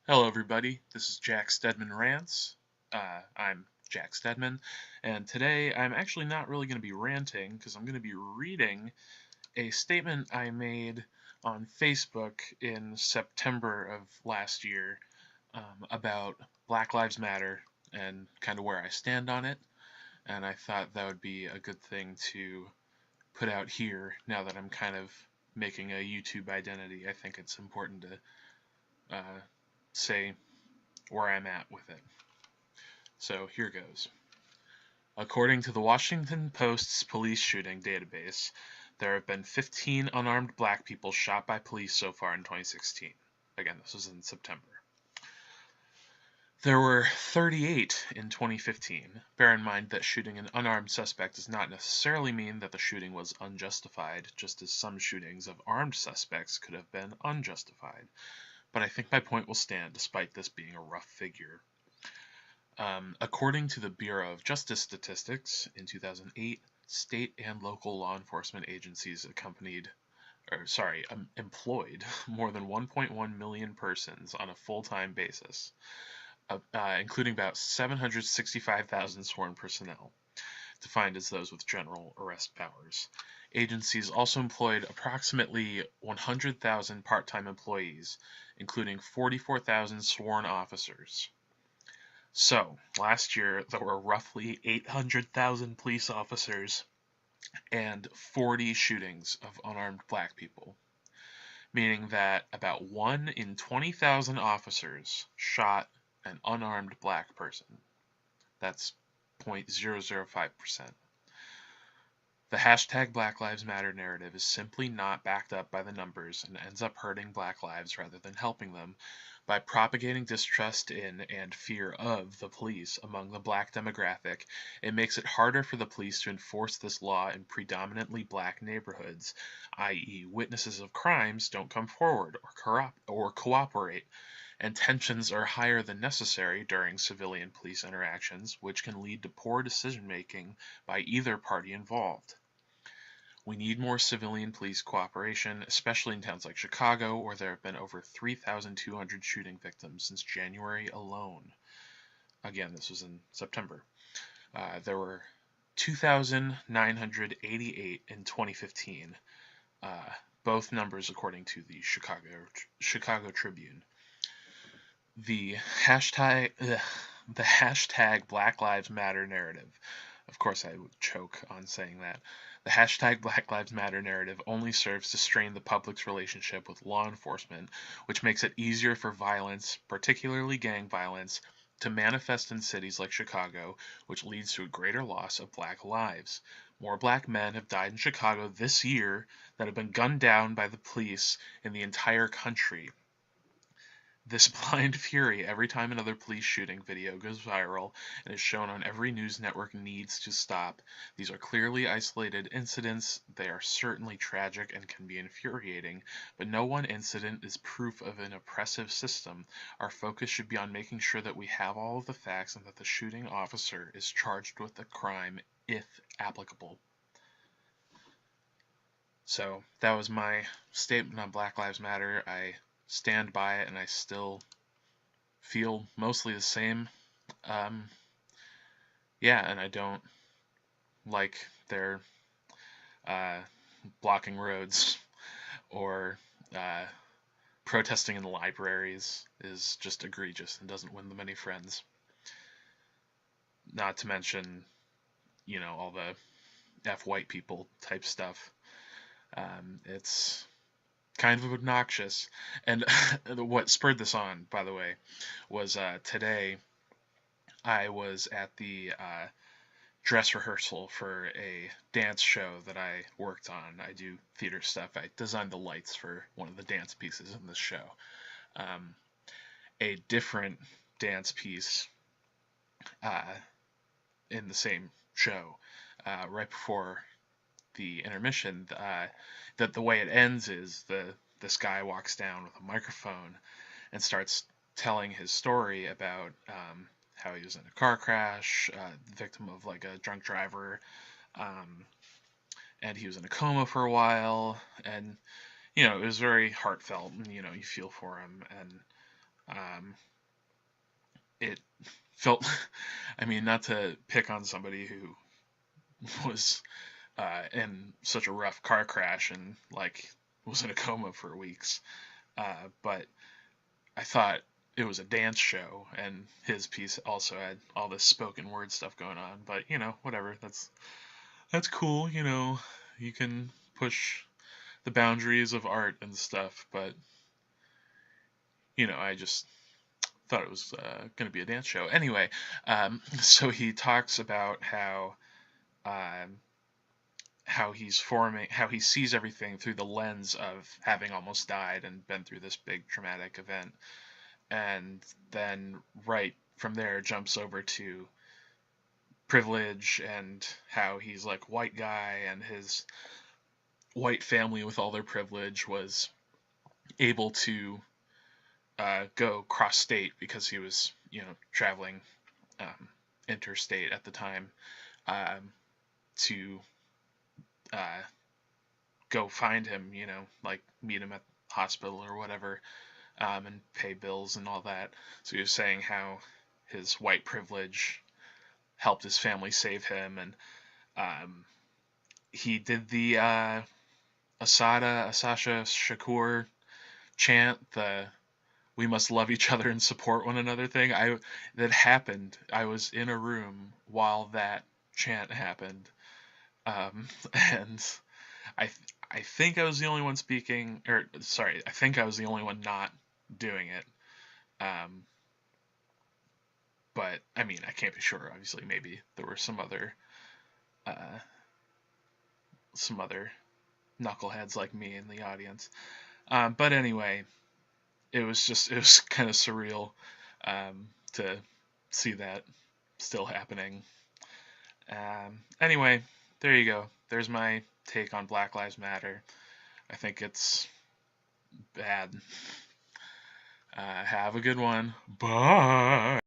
Hello, everybody. This is Jack Stedman Rants. I'm Jack Stedman, and today I'm actually not really going to be ranting because I'm going to be reading a statement I made on Facebook in September of last year about Black Lives Matter and kind of where I stand on it. And I thought that would be a good thing to put out here now that I'm kind of making a YouTube identity. I think it's important to say where I'm at with it. So here goes. According to the Washington Post's police shooting database, there have been 15 unarmed black people shot by police so far in 2016. Again, this was in September. There were 38 in 2015. Bear in mind that shooting an unarmed suspect does not necessarily mean that the shooting was unjustified, just as some shootings of armed suspects could have been unjustified. But I think my point will stand despite this being a rough figure. According to the Bureau of Justice Statistics, in 2008, state and local law enforcement agencies employed more than 1.1 million persons on a full-time basis, including about 765,000 sworn personnel, defined as those with general arrest powers. Agencies also employed approximately 100,000 part-time employees, including 44,000 sworn officers. So, last year there were roughly 800,000 police officers and 40 shootings of unarmed black people, meaning that about 1 in 20,000 officers shot an unarmed black person. That's 0.005%. The hashtag Black Lives Matter narrative is simply not backed up by the numbers and ends up hurting black lives rather than helping them by propagating distrust in and fear of the police among the black demographic. It makes it harder for the police to enforce this law in predominantly black neighborhoods, i.e., witnesses of crimes don't come forward or cooperate, and tensions are higher than necessary during civilian-police interactions, which can lead to poor decision-making by either party involved. We need more civilian police cooperation, especially in towns like Chicago, where there have been over 3,200 shooting victims since January alone. Again, this was in September. There were 2,988 in 2015, both numbers according to the Chicago Tribune. The hashtag Black Lives Matter narrative. Of course, I would choke on saying that. The hashtag Black Lives Matter narrative only serves to strain the public's relationship with law enforcement, which makes it easier for violence, particularly gang violence, to manifest in cities like Chicago, which leads to a greater loss of black lives. More black men have died in Chicago this year that have been gunned down by the police in the entire country. This blind fury every time another police shooting video goes viral and is shown on every news network needs to stop. These are clearly isolated incidents. They are certainly tragic and can be infuriating, but no one incident is proof of an oppressive system. Our focus should be on making sure that we have all of the facts and that the shooting officer is charged with the crime if applicable. So that was my statement on Black Lives Matter. I stand by it, and I still feel mostly the same. Yeah, and I don't like their blocking roads or protesting in the libraries is just egregious and doesn't win them any friends. Not to mention, all the F white people type stuff. It's kind of obnoxious. And what spurred this on, by the way, was today I was at the dress rehearsal for a dance show that I worked on. I do theater stuff. I designed the lights for one of the dance pieces in this show. A different dance piece in the same show, right before the intermission, that the way it ends is this guy walks down with a microphone and starts telling his story about how he was in a car crash, victim of like a drunk driver, and he was in a coma for a while, and it was very heartfelt, and you feel for him, and It felt, I mean, not to pick on somebody who was in such a rough car crash and like was in a coma for weeks, but I thought it was a dance show, and his piece also had all this spoken word stuff going on. But whatever. That's cool. You can push the boundaries of art and stuff, but I just thought it was going to be a dance show. Anyway, so he talks about um, how how he sees everything through the lens of having almost died and been through this big traumatic event, and then right from there jumps over to privilege and how he's like white guy and his white family with all their privilege was able to go cross state because he was traveling um, interstate at the time, to uh, go find him, like meet him at the hospital or whatever, and pay bills and all that. So he was saying how his white privilege helped his family save him, and um, he did the Asasha Shakur chant, the "We must love each other and support one another" thing. That happened. I was in a room while that chant happened, and I I think I was the only one speaking, or sorry, I think I was the only one not doing it. Um, but I mean, I can't be sure. Obviously, maybe there were uh, some other knuckleheads like me in the audience. But anyway, it was kind of surreal to see that still happening. Anyway, there you go. There's my take on Black Lives Matter. I think it's bad. Have a good one. Bye.